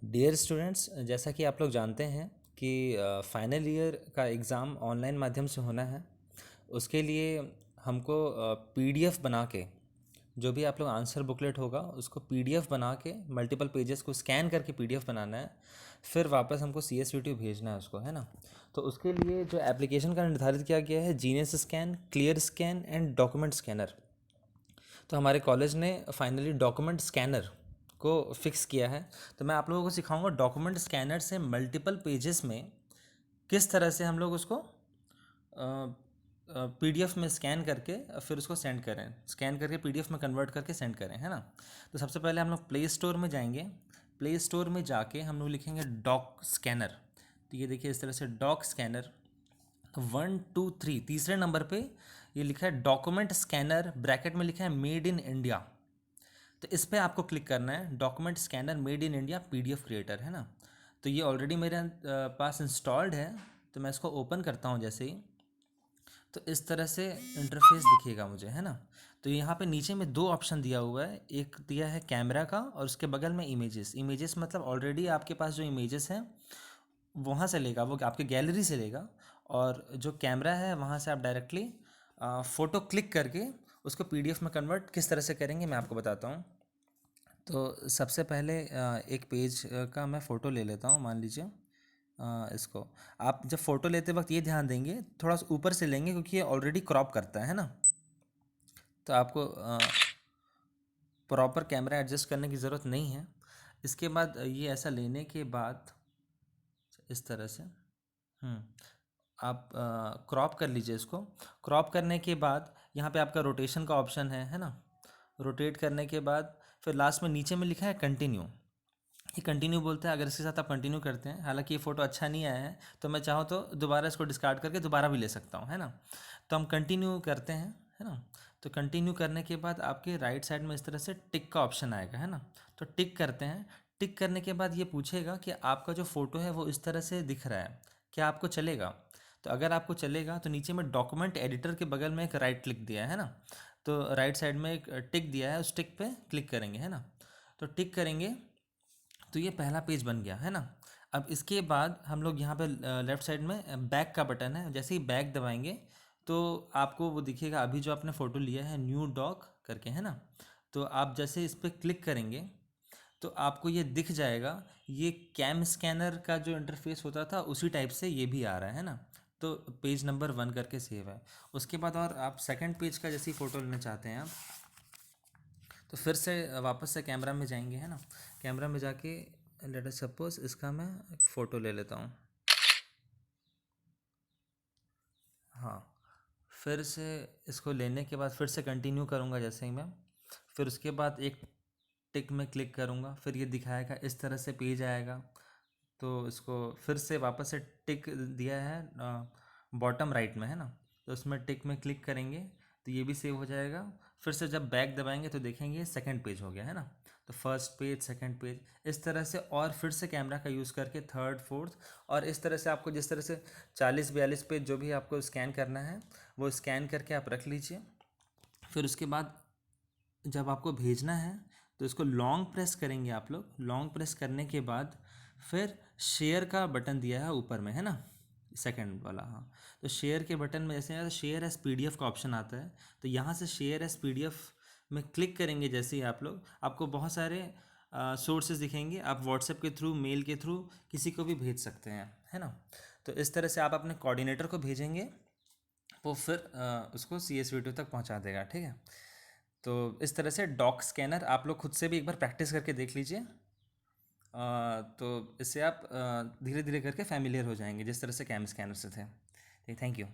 Dear students, जैसा कि आप लोग जानते हैं कि फाइनल ईयर का एग्ज़ाम ऑनलाइन माध्यम से होना है। उसके लिए हमको पीडीएफ बना के, जो भी आप लोग आंसर बुकलेट होगा उसको पीडीएफ बना के मल्टीपल पेजेस को स्कैन करके पीडीएफ बनाना है। फिर वापस हमको CSVT भेजना है उसको, है ना। तो उसके लिए जो एप्लीकेशन का निर्धारित किया गया है, genius scan, clear scan and document scanner. तो हमारे कॉलेज ने फाइनली डॉक्यूमेंट स्कैनर को फिक्स किया है। तो मैं आप लोगों को सिखाऊंगा डॉक्यूमेंट स्कैनर से मल्टीपल पेजेस में किस तरह से हम लोग उसको पीडीएफ में स्कैन करके फिर उसको सेंड करें, स्कैन करके पीडीएफ में कन्वर्ट करके सेंड करें, है ना। तो सबसे पहले हम लोग प्ले स्टोर में जाएंगे। प्ले स्टोर में जाके हम लोग लिखेंगे डॉक स्कैनर। तो ये देखिए इस तरह से डॉक स्कैनर। 1 2 3 तीसरे नंबर पे ये लिखा है डॉक्यूमेंट स्कैनर, ब्रैकेट में लिखा है मेड इन इंडिया। तो इस पर आपको क्लिक करना है, document scanner made in India PDF creator, है ना। तो ये ऑलरेडी मेरे पास इंस्टॉल्ड है। तो मैं इसको ओपन करता हूँ जैसे ही, तो इस तरह से इंटरफेस दिखेगा मुझे, है ना। तो यहाँ पे नीचे में दो ऑप्शन दिया हुआ है, एक दिया है कैमरा का और उसके बगल में इमेजेस। इमेजेस मतलब ऑलरेडी आपके पास जो इमेजेस हैं वहाँ से लेगा, वो आपके गैलरी से लेगा। और जो कैमरा है वहाँ से आप डायरेक्टली फ़ोटो क्लिक करके उसको पीडीएफ में कन्वर्ट किस तरह से करेंगे मैं आपको बताता हूँ। तो सबसे पहले एक पेज का मैं फ़ोटो ले लेता हूँ, मान लीजिए इसको। आप जब फ़ोटो लेते वक्त ये ध्यान देंगे, थोड़ा सा ऊपर से लेंगे क्योंकि ये ऑलरेडी क्रॉप करता है ना। तो आपको प्रॉपर कैमरा एडजस्ट करने की ज़रूरत नहीं है। इसके बाद ये ऐसा लेने के बाद इस तरह से आप क्रॉप कर लीजिए इसको। क्रॉप करने के बाद यहाँ पे आपका रोटेशन का ऑप्शन है ना। रोटेट करने के बाद फिर लास्ट में नीचे में लिखा है कंटिन्यू। ये कंटिन्यू बोलते हैं, अगर इसके साथ आप कंटिन्यू करते हैं, हालांकि ये फ़ोटो अच्छा नहीं आया है तो मैं चाहूँ तो दोबारा इसको डिस्कार्ड करके दोबारा भी ले सकता हूँ, है ना। तो हम कंटिन्यू करते हैं, है ना। तो कंटिन्यू करने के बाद आपके राइट साइड में इस तरह से टिक का ऑप्शन आएगा, है ना। तो टिक करते हैं। टिक करने के बाद ये पूछेगा कि आपका जो फ़ोटो है वो इस तरह से दिख रहा है, क्या आपको चलेगा। तो अगर आपको चलेगा तो नीचे में डॉक्यूमेंट एडिटर के बगल में एक राइट क्लिक दिया है ना। तो राइट साइड में एक टिक दिया है, उस टिक पे क्लिक करेंगे, है ना। तो टिक करेंगे तो ये पहला पेज बन गया, है ना। अब इसके बाद हम लोग यहाँ पे लेफ़्ट साइड में बैक का बटन है, जैसे ही बैक दबाएंगे तो आपको वो दिखेगा अभी जो आपने फ़ोटो लिया है न्यू डॉक करके, है ना। तो आप जैसे इस पर क्लिक करेंगे तो आपको ये दिख जाएगा। ये कैम स्कैनर का जो इंटरफेस होता था उसी टाइप से ये भी आ रहा है ना। तो पेज नंबर 1 करके सेव है। उसके बाद और आप सेकंड पेज का जैसी फ़ोटो लेना चाहते हैं आप, तो फिर से वापस से कैमरा में जाएंगे, है ना। कैमरा में जाके लेट अस सपोज इसका मैं एक फ़ोटो ले लेता हूँ। हाँ, फिर से इसको लेने के बाद फिर से कंटिन्यू करूँगा जैसे ही मैं। फिर उसके बाद एक टिक में क्लिक करूँगा, फिर ये दिखाएगा इस तरह से पेज आएगा। तो इसको फिर से वापस से टिक दिया है बॉटम राइट में, है ना। तो उसमें टिक में क्लिक करेंगे तो ये भी सेव हो जाएगा। फिर से जब बैक दबाएंगे तो देखेंगे सेकंड पेज हो गया, है ना। तो फर्स्ट पेज, सेकंड पेज, इस तरह से। और फिर से कैमरा का यूज़ करके थर्ड, फोर्थ, और इस तरह से आपको जिस तरह से 40 42 पेज जो भी आपको स्कैन करना है वो स्कैन करके आप रख लीजिए। फिर उसके बाद जब आपको भेजना है तो इसको लॉन्ग प्रेस करेंगे आप लोग। लॉन्ग प्रेस करने के बाद फिर शेयर का बटन दिया है ऊपर में, है ना, सेकंड वाला। हाँ, तो शेयर के बटन में जैसे शेयर एस पीडीएफ का ऑप्शन आता है, तो यहाँ से शेयर एस पीडीएफ में क्लिक करेंगे जैसे ही आप लोग, आपको बहुत सारे सोर्सेज दिखेंगे। आप व्हाट्सएप के थ्रू, मेल के थ्रू किसी को भी भेज सकते हैं, है ना। तो इस तरह से आप अपने कोऑर्डिनेटर को भेजेंगे, वो फिर उसको CSV2 तक पहुंचा देगा, ठीक है। तो इस तरह से डॉक स्कैनर आप लोग खुद से भी एक बार प्रैक्टिस करके देख लीजिए। तो इससे आप धीरे धीरे करके फैमिलियर हो जाएंगे जिस तरह से कैम स्कैनर से थे। ठीक, थैंक यू।